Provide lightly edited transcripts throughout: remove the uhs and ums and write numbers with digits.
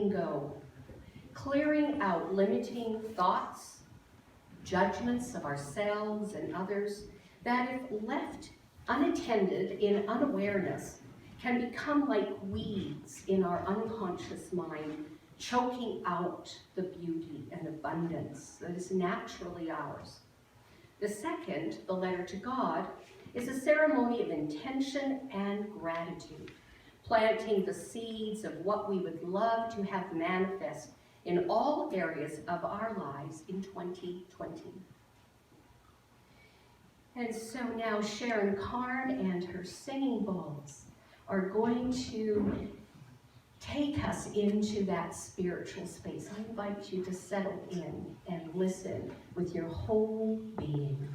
letting go, clearing out limiting thoughts, judgments of ourselves and others that, if left unattended in unawareness, can become like weeds in our unconscious mind, choking out the beauty and abundance that is naturally ours. The second, the letter to God, is a ceremony of intention and gratitude, planting the seeds of what we would love to have manifest in all areas of our lives in 2020. And so now Sharon Carn and her singing bowls are going to take us into that spiritual space. I invite you to settle in and listen with your whole being.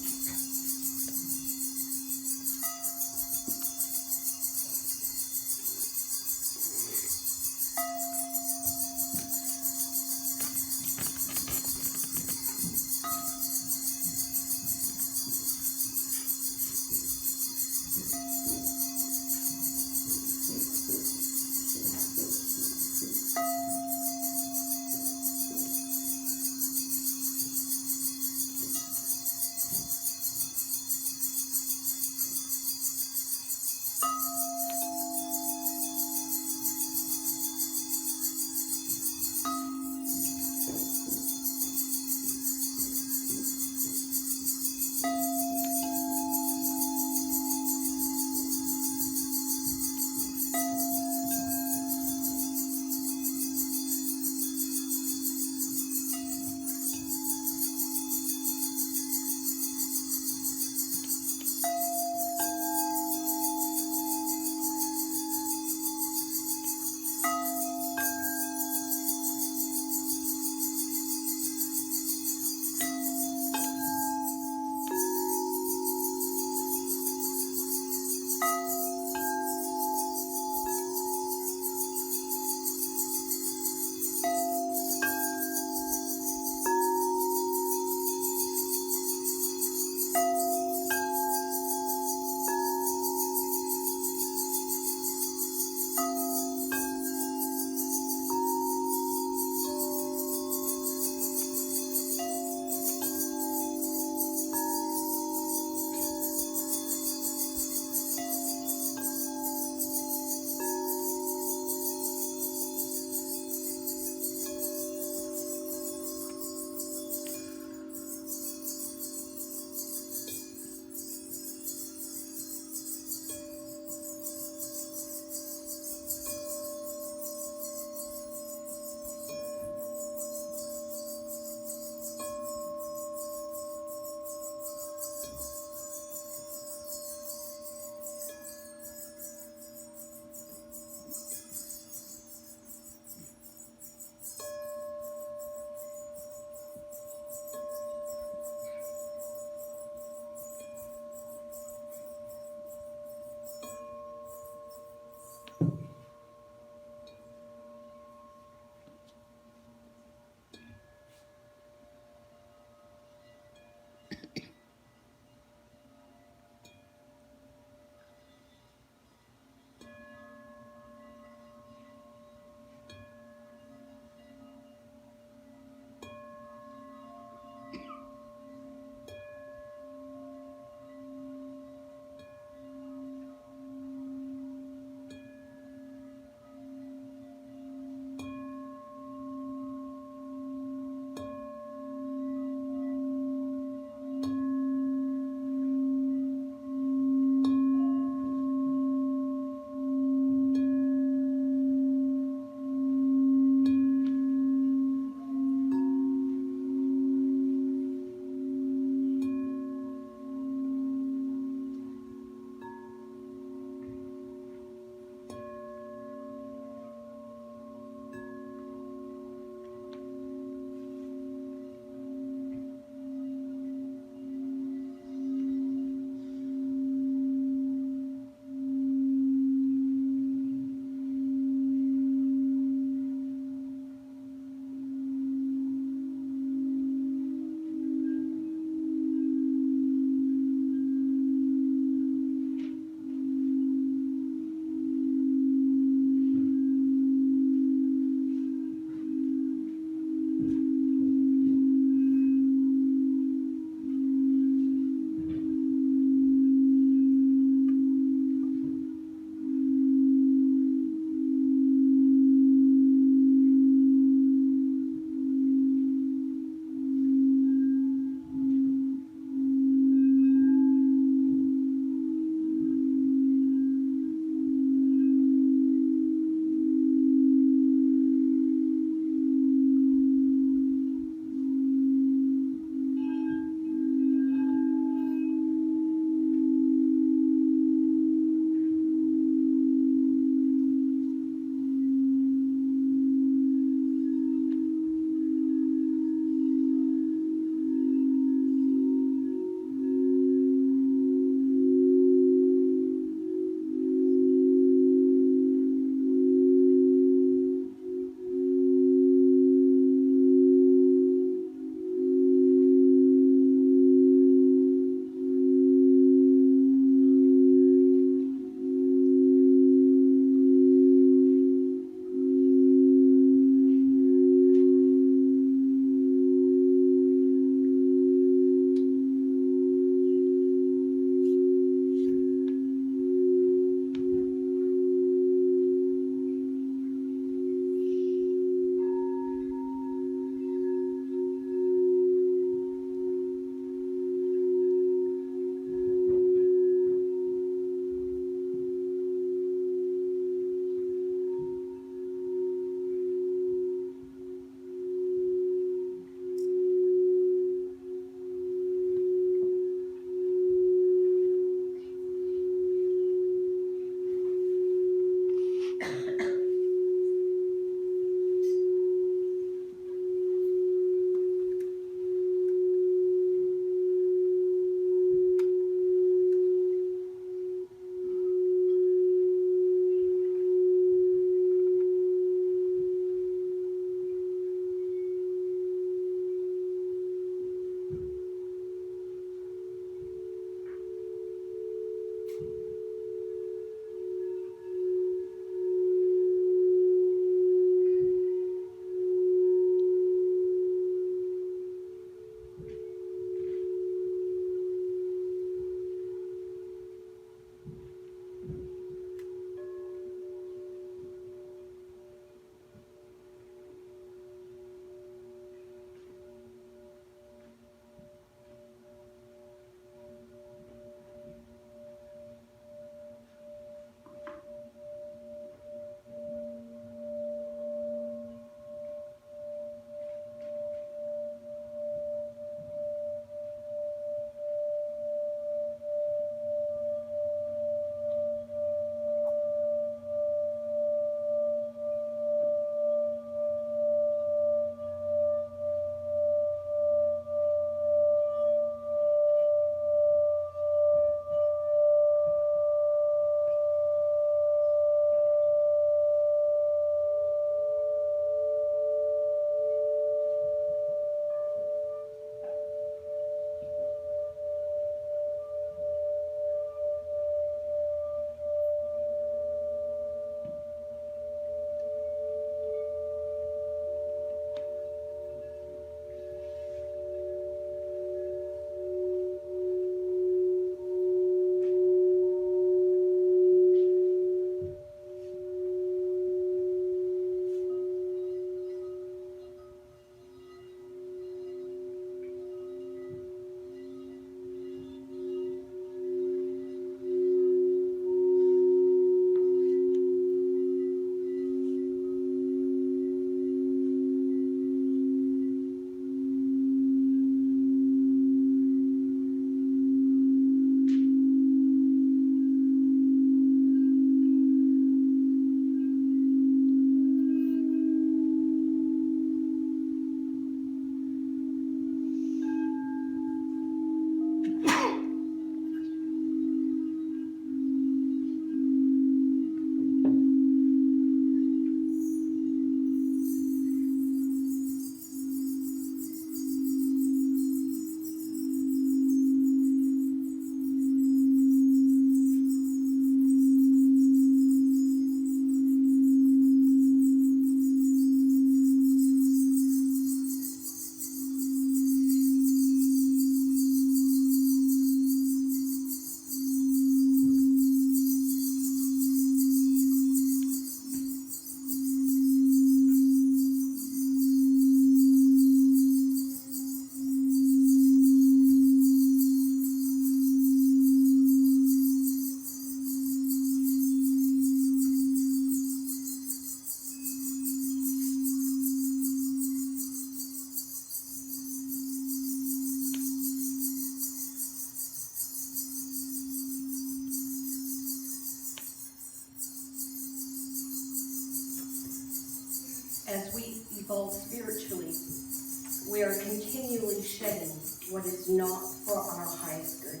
we are continually shedding what is not for our highest good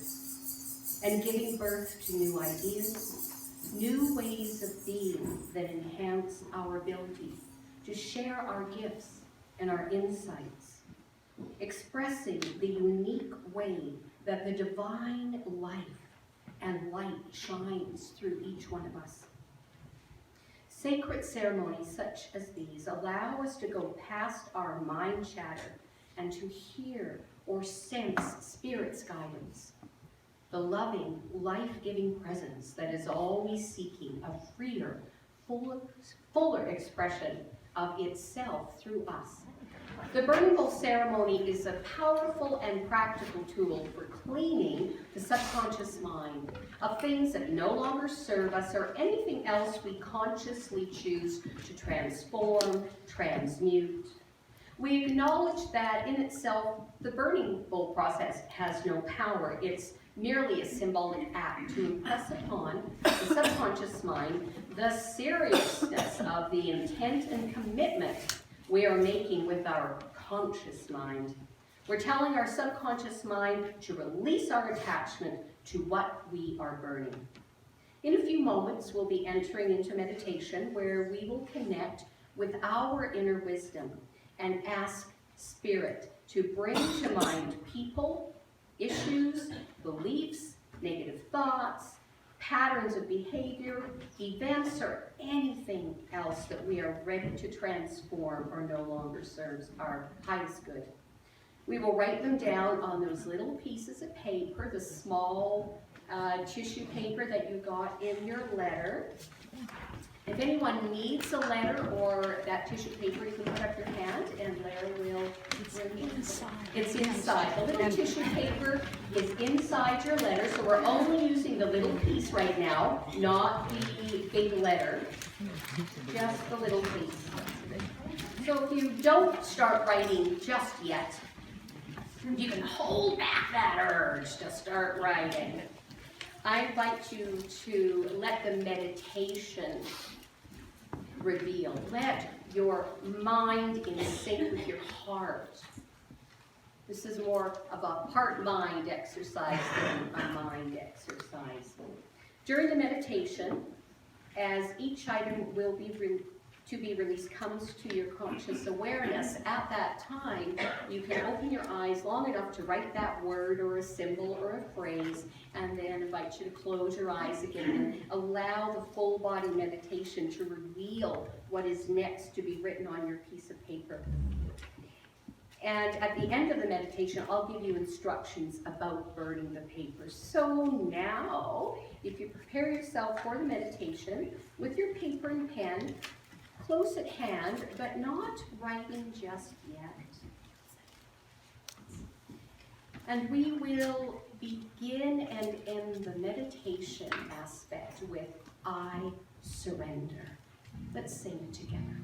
and giving birth to new ideas, new ways of being that enhance our ability to share our gifts and our insights, expressing the unique way that the divine life and light shines through each one of us. Sacred ceremonies such as these allow us to go past our mind chatter and to hear or sense Spirit's guidance, the loving, life-giving presence that is always seeking a freer, fuller expression of itself through us. The burning bowl ceremony is a powerful and practical tool for cleaning the subconscious mind of things that no longer serve us or anything else we consciously choose to transform, transmute. We acknowledge that in itself, the burning bowl process has no power. It's merely a symbolic act to impress upon the subconscious mind the seriousness of the intent and commitment we are making with our conscious mind. We're telling our subconscious mind to release our attachment to what we are burning. In a few moments, we'll be entering into meditation where we will connect with our inner wisdom and ask Spirit to bring to mind people, issues, beliefs, negative thoughts, patterns of behavior, events, or anything else that we are ready to transform or no longer serves our highest good. We will write them down on those little pieces of paper, the small tissue paper that you got in your letter. If anyone needs a letter or that tissue paper, you can put up your hand and Lara will bring it. It's inside. The little tissue paper is inside your letter, so we're only using the little piece right now, not the big letter, just the little piece. So if you don't start writing just yet, you can hold back that urge to start writing. I invite you to let the meditation reveal. Let your mind in sync with your heart. This is more of a heart-mind exercise than a mind exercise. During the meditation, as each item will be released comes to your conscious awareness, at that time, you can open your eyes long enough to write that word or a symbol or a phrase, and then invite you to close your eyes again and allow the full body meditation to reveal what is next to be written on your piece of paper. And at the end of the meditation, I'll give you instructions about burning the paper. So now, if you prepare yourself for the meditation with your paper and pen, close at hand, but not writing just yet. And we will begin and end the meditation aspect with I surrender. Let's sing it together.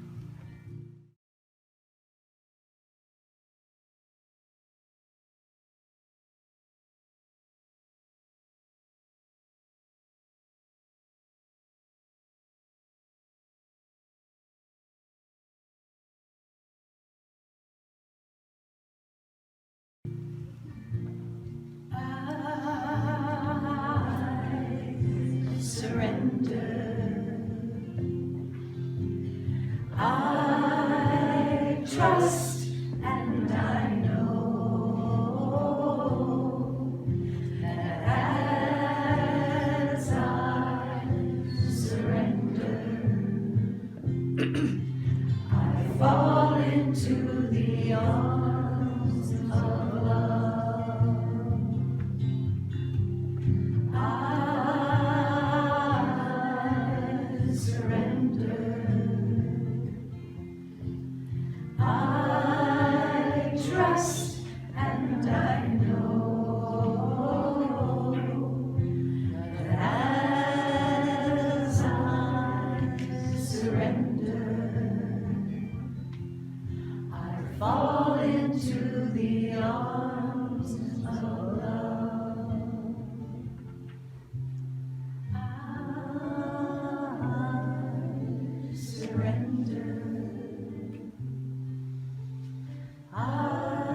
I trust and I know that as I surrender, I fall into the arms of love. I surrender. I trust and I know that as I surrender, I fall into the arms of love. I surrender. I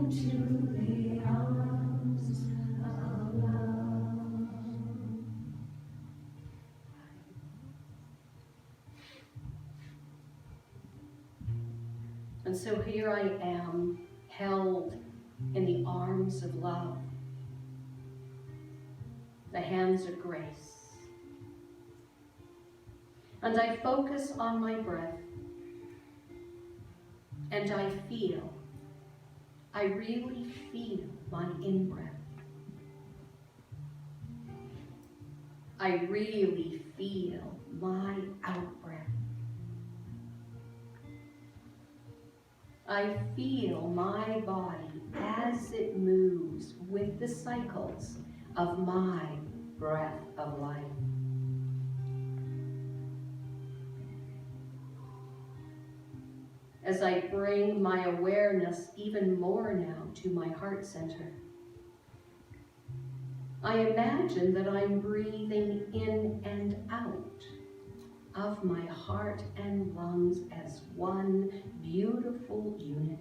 into the arms of love. And so here I am, held in the arms of love, the hands of grace. And I focus on my breath, and I really feel my in-breath. I really feel my out-breath. I feel my body as it moves with the cycles of my breath of life. As I bring my awareness even more now to my heart center, I imagine that I'm breathing in and out of my heart and lungs as one beautiful unit.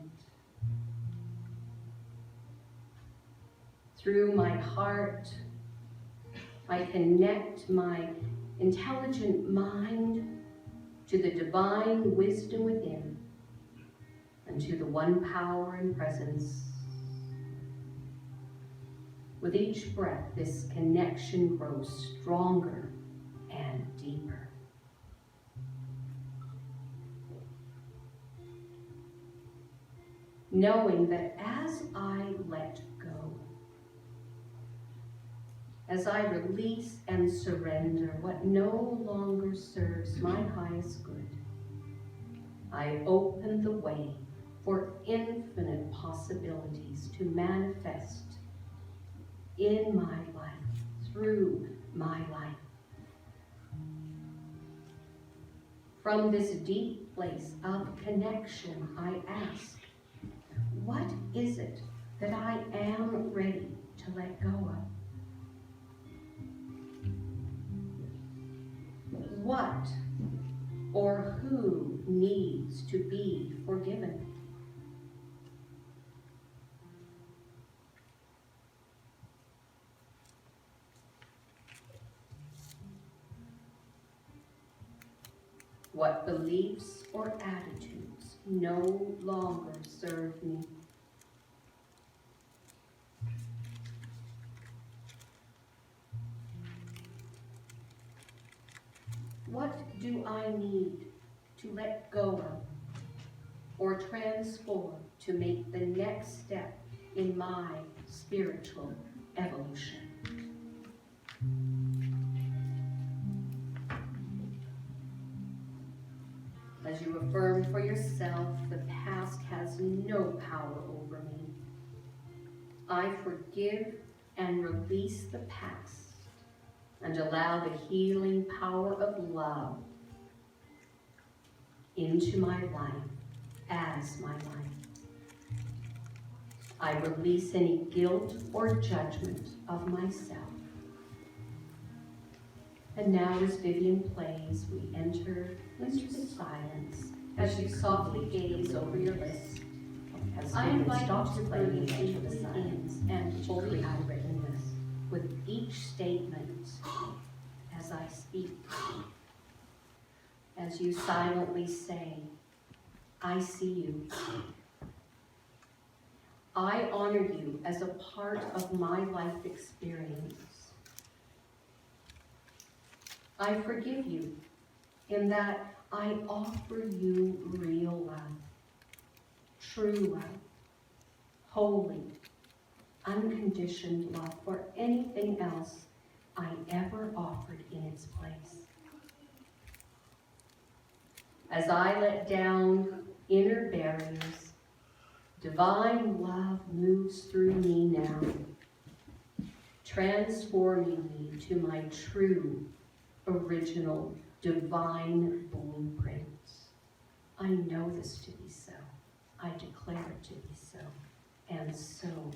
Through my heart, I connect my intelligent mind to the divine wisdom within and to the one power and presence. With each breath, this connection grows stronger and deeper. Knowing that as I let go, as I release and surrender what no longer serves my highest good, I open the way for infinite possibilities to manifest in my life, through my life. From this deep place of connection, I ask, what is it that I am ready to let go of? What or who needs to be forgiven? What beliefs or attitudes no longer serve me? What do I need to let go of or transform to make the next step in my spiritual evolution? As you affirm for yourself, the past has no power over me. I forgive and release the past and allow the healing power of love into my life as my life. I release any guilt or judgment of myself. And now as Vivian plays, we enter into the silence as you softly gaze over your list. As I Vivian invite stops you to playing breathe into the silence and fully outrittenness with each statement as I speak. As you silently say, I see you. I honor you as a part of my life experience. I forgive you in that I offer you real love, true love, holy, unconditioned love for anything else I ever offered in its place. As I let down inner barriers, divine love moves through me now, transforming me to my true, original, divine blueprints. I know this to be so. I declare it to be so. And so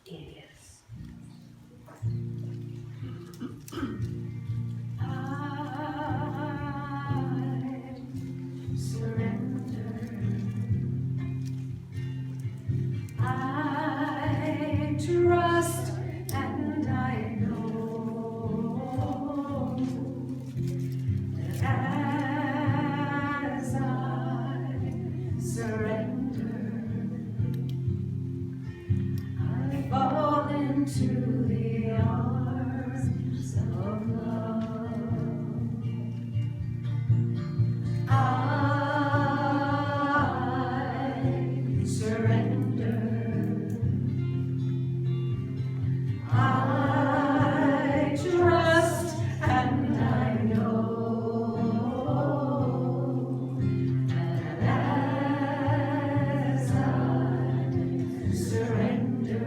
it is. I surrender. I into the arms of love. I surrender. I trust and I know that as I surrender,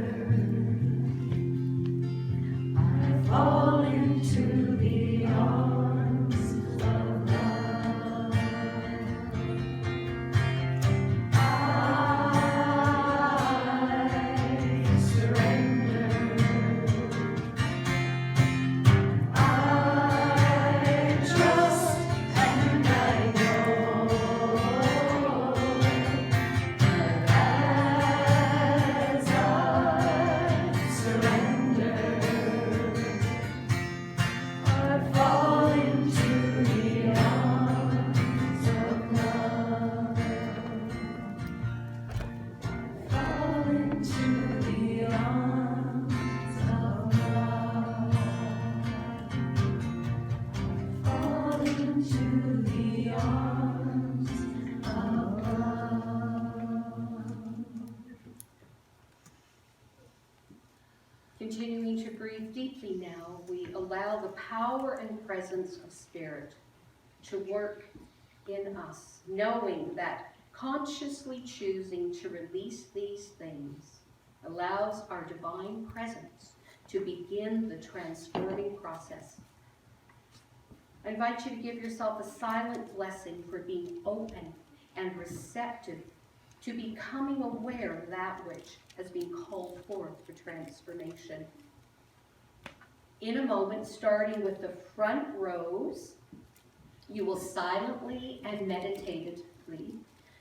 I fall into the arms of love. I surrender. I trust and I know that as I surrender, I fall into the arms of love. Fall into the arms of love. Fall into the arms of love. Continuing to breathe deeply now, we allow the power and presence of Spirit to work in us, knowing that consciously choosing to release these things allows our divine presence to begin the transforming process. I invite you to give yourself a silent blessing for being open and receptive to becoming aware of that which has been called forth for transformation. In a moment, starting with the front rows, you will silently and meditatively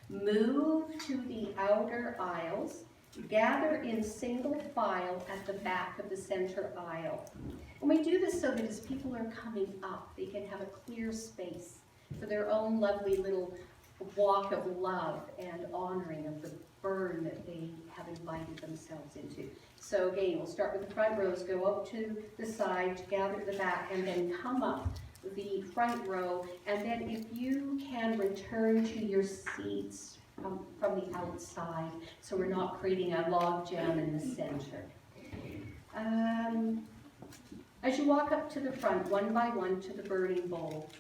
move to the outer aisles, gather in single file at the back of the center aisle. And we do this so that as people are coming up, they can have a clear space for their own lovely little walk of love and honoring of the burn that they have invited themselves into. So again, we'll start with the front rows, go up to the side, gather at the back, and then come up the front row. And then if you can return to your seats from the outside, so we're not creating a log jam in the center. As you walk up to the front, one by one, to the burning bowl,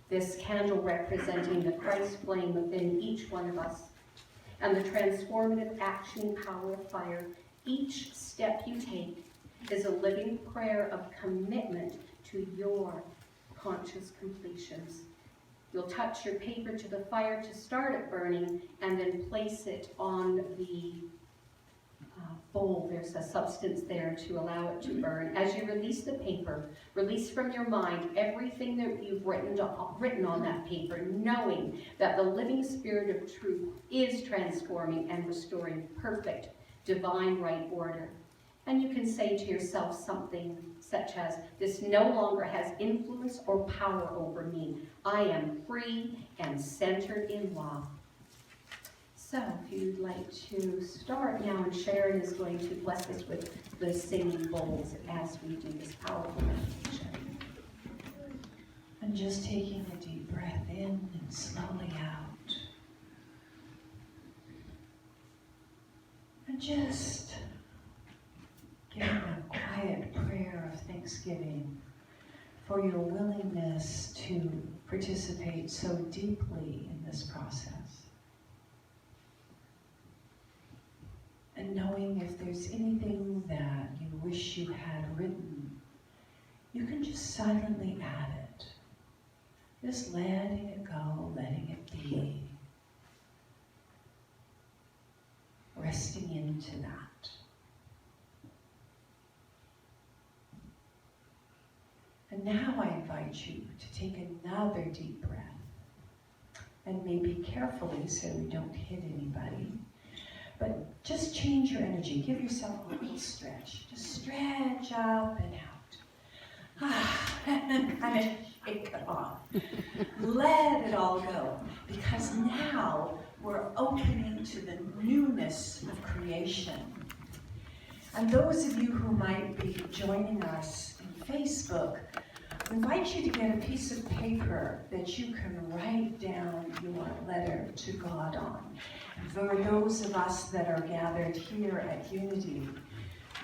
this candle representing the Christ flame within each one of us, and the transformative action power of fire, each step you take is a living prayer of commitment to your conscious completions. You'll touch your paper to the fire to start it burning, and then place it on the bowl. There's a substance there to allow it to burn. As you release the paper, release from your mind everything that you've written on that paper, knowing that the living Spirit of truth is transforming and restoring perfect divine right order. And you can say to yourself something such as, this no longer has influence or power over me. I am free and centered in love. So if you'd like to start now, and Sharon is going to bless us with the singing bowls as we do this powerful meditation. And just taking a deep breath in and slowly out. And just giving a quiet prayer of thanksgiving for your willingness to participate so deeply in this process. And knowing if there's anything that you wish you had written, you can just silently add it. Just letting it go, letting it be. Resting into that. And now I invite you to take another deep breath. And maybe carefully so we don't hit anybody. But just change your energy. Give yourself a little stretch. Just stretch up and out. And kind of shake it off. Let it all go. Because now we're opening to the newness of creation. And those of you who might be joining us in Facebook, I invite you to get a piece of paper that you can write down your letter to God on. For those of us that are gathered here at Unity,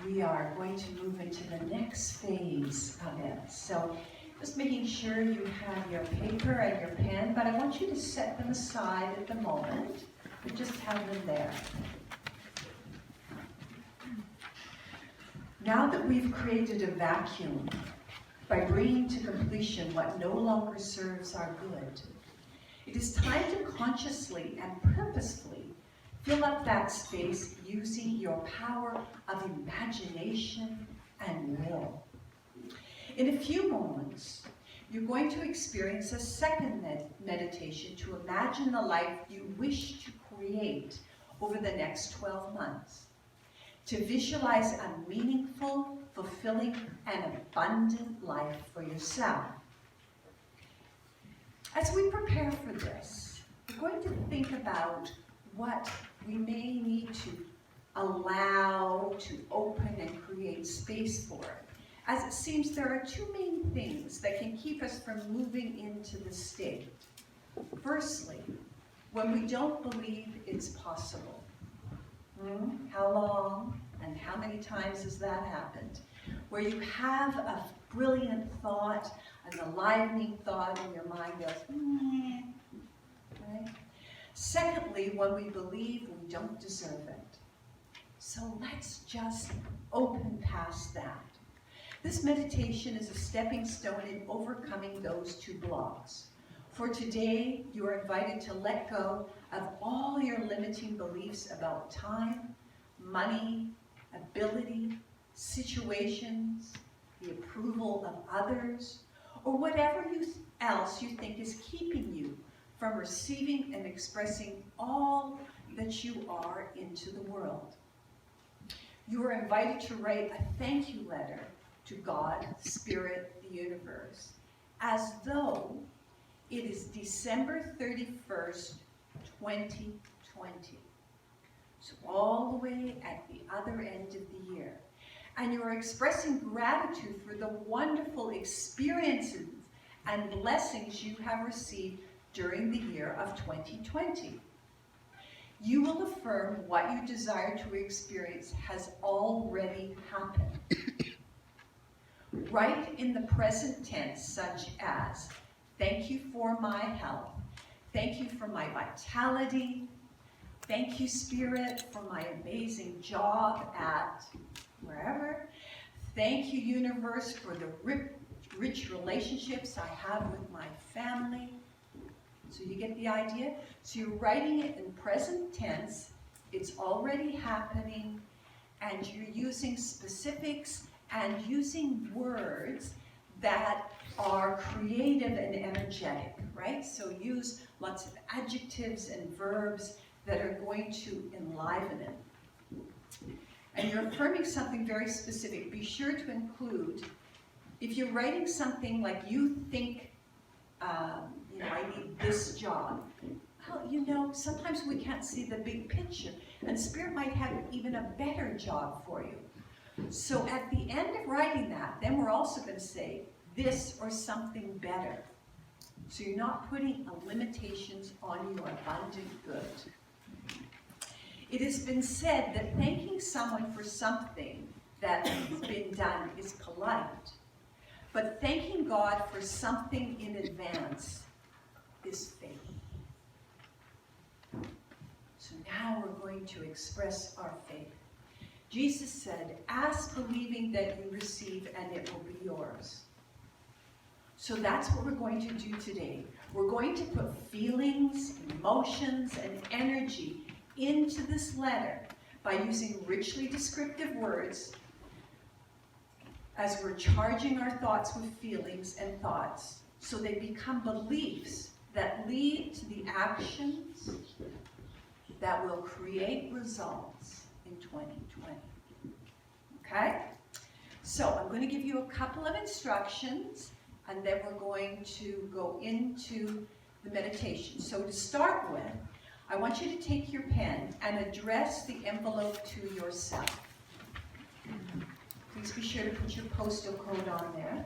we are going to move into the next phase of it. So just making sure you have your paper and your pen, but I want you to set them aside at the moment and just have them there. Now that we've created a vacuum by bringing to completion what no longer serves our good, it is time to consciously and purposefully fill up that space using your power of imagination and will. In a few moments, you're going to experience a second meditation to imagine the life you wish to create over the next 12 months. To visualize a meaningful, fulfilling, and abundant life for yourself. As we prepare for this, we're going to think about what we may need to allow to open and create space for it. As it seems there are two main things that can keep us from moving into the state. Firstly, when we don't believe it's possible. How long and how many times has that happened? Where you have a brilliant thought, an enlivening thought in your mind goes, right? Secondly, when we believe we don't deserve it. So let's just open past that. This meditation is a stepping stone in overcoming those two blocks. For today, you are invited to let go of all your limiting beliefs about time, money, ability, situations, the approval of others, or whatever else you think is keeping you from receiving and expressing all that you are into the world. You are invited to write a thank you letter to God, Spirit, the universe, as though it is December 31st, 2020. So all the way at the other end of the year. And you are expressing gratitude for the wonderful experiences and blessings you have received during the year of 2020. You will affirm what you desire to experience has already happened. Write in the present tense such as, thank you for my health, thank you for my vitality, thank you, Spirit, for my amazing job at wherever, thank you, universe, for the rich relationships I have with my family. So you get the idea? So you're writing it in present tense, it's already happening, and you're using specifics and using words that are creative and energetic, right? So use lots of adjectives and verbs that are going to enliven it. And you're affirming something very specific. Be sure to include, if you're writing something like you think, I need this job. Well, sometimes we can't see the big picture, and Spirit might have even a better job for you. So at the end of writing that, then we're also going to say this or something better. So you're not putting limitations on your abundant good. It has been said that thanking someone for something that has been done is polite, but thanking God for something in advance is faith. So now we're going to express our faith. Jesus said, ask believing that you receive and it will be yours. So that's what we're going to do today. We're going to put feelings, emotions, and energy into this letter by using richly descriptive words as we're charging our thoughts with feelings and thoughts so they become beliefs that lead to the actions that will create results in 2020. Okay? So I'm going to give you a couple of instructions and then we're going to go into the meditation. So to start with, I want you to take your pen and address the envelope to yourself. Please be sure to put your postal code on there.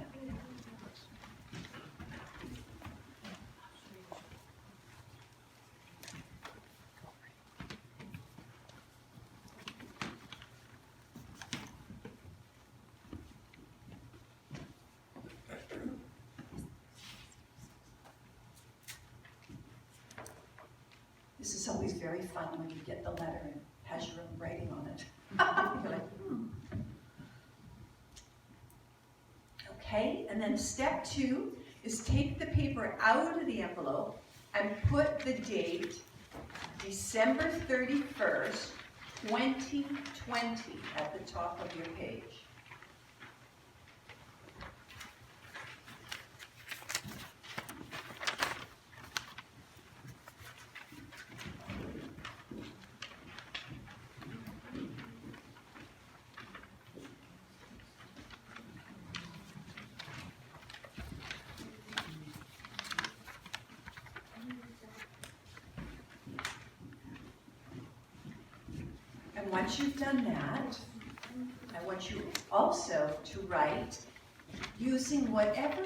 This is always very fun when you get the letter and it has your own writing on it. You're like, Okay, and then step 2 is take the paper out of the envelope and put the date December 31st, 2020 at the top of your page. And once you've done that, I want you also to write using whatever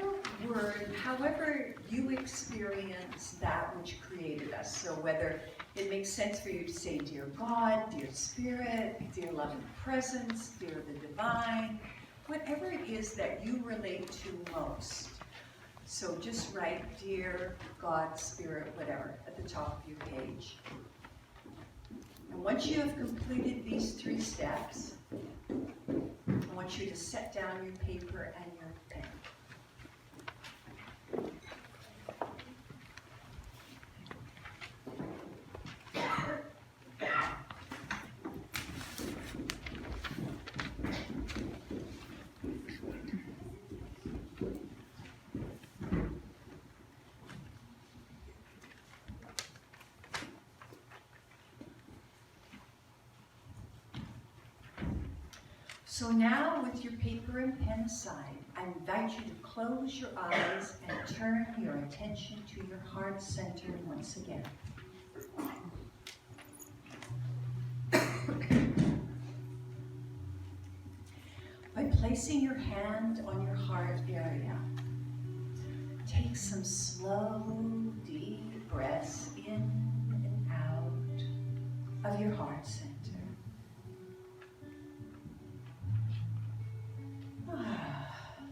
word, however you experience that which created us. So whether it makes sense for you to say, Dear God, Dear Spirit, Dear Loving Presence, Dear the Divine, whatever it is that you relate to most. So just write Dear God, Spirit, whatever, at the top of your page. And once you have completed these 3 steps, I want you to set down your paper and your pen. So now, with your paper and pen aside, I invite you to close your eyes and turn your attention to your heart center once again. By placing your hand on your heart area, take some slow, deep breaths in and out of your heart center.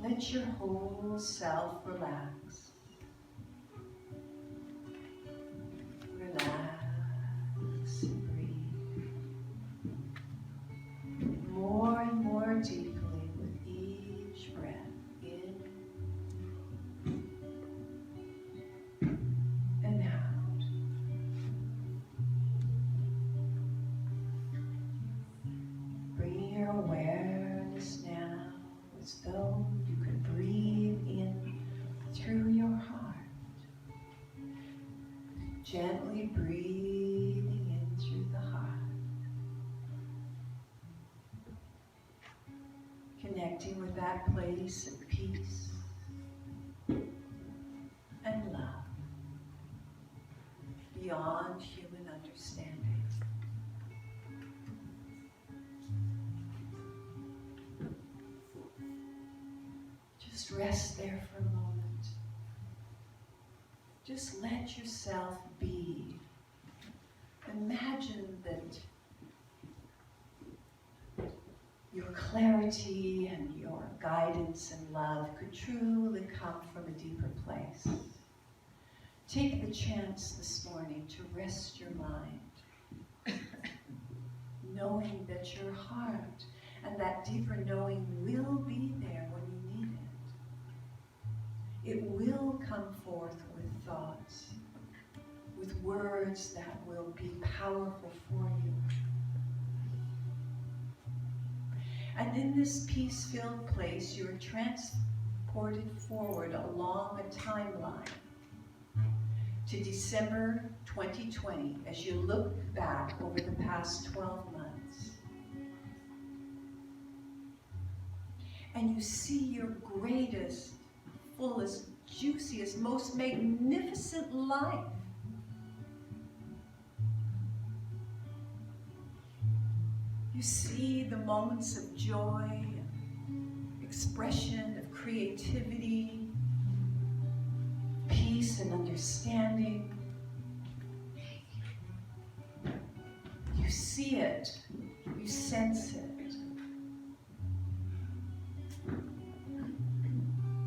Let your whole self relax. Relax and breathe. More and more deeply with each breath in and out. Bring your awareness now as though you could breathe in through your heart. Gently breathing in through the heart. Connecting with that place of peace and love beyond human understanding. Just rest there for a moment. Just let yourself be. Imagine that your clarity and your guidance and love could truly come from a deeper place. Take the chance this morning to rest your mind, knowing that your heart and that deeper knowing will be there when you need it. It will come forth with thoughts, with words that will be powerful for you. And in this peace-filled place, you are transported forward along a timeline to December 2020 as you look back over the past 12 months. And you see your greatest, fullest, juiciest, most magnificent life. You see the moments of joy, expression of creativity, peace and understanding. You see it, you sense it.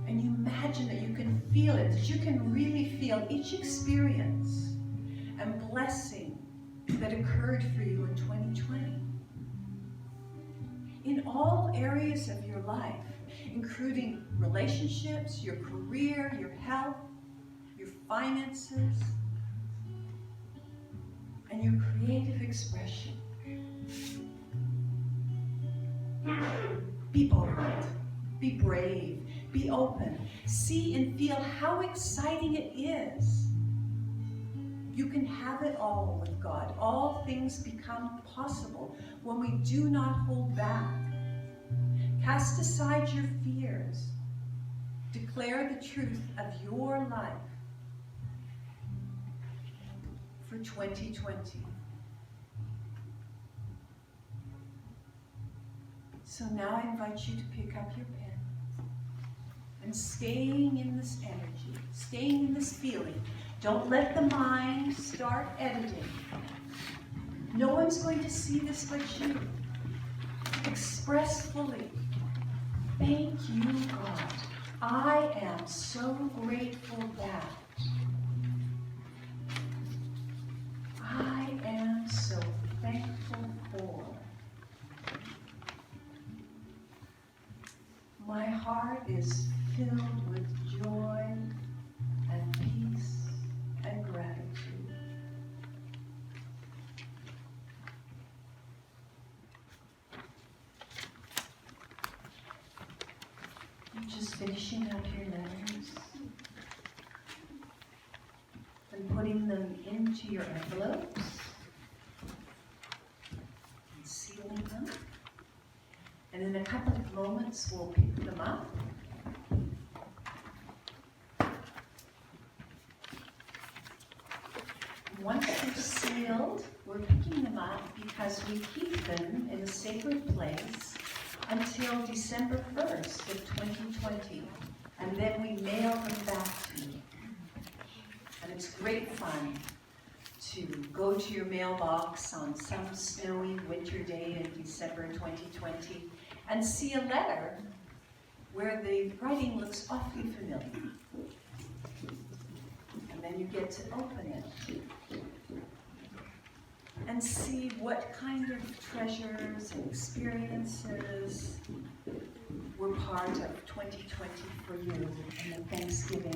And you imagine that you can feel it, that you can really feel each experience and blessing that occurred for you in 2020. In all areas of your life, including relationships, your career, your health, your finances, and your creative expression. Be bold, be brave, be open. See and feel how exciting it is. You can have it all with God. All things become possible when we do not hold back. Cast aside your fears. Declare the truth of your life for 2020. So now I invite you to pick up your pen and staying in this energy, staying in this feeling. Don't let the mind start editing. No one's going to see this but you. Express fully. Thank you, God. I am so grateful that. I am so thankful for. My heart is filled with joy and peace and gratitude. You're just finishing up your letters and putting them into your envelopes and sealing them. And in a couple of moments, we'll pick them up. Once they're sealed, we're picking them up because we keep them in a sacred place until December 1st of 2020. And then we mail them back to you. And it's great fun to go to your mailbox on some snowy winter day in December 2020 and see a letter where the writing looks awfully familiar. And then you get to open it and see what kind of treasures and experiences were part of 2020 for you and the Thanksgiving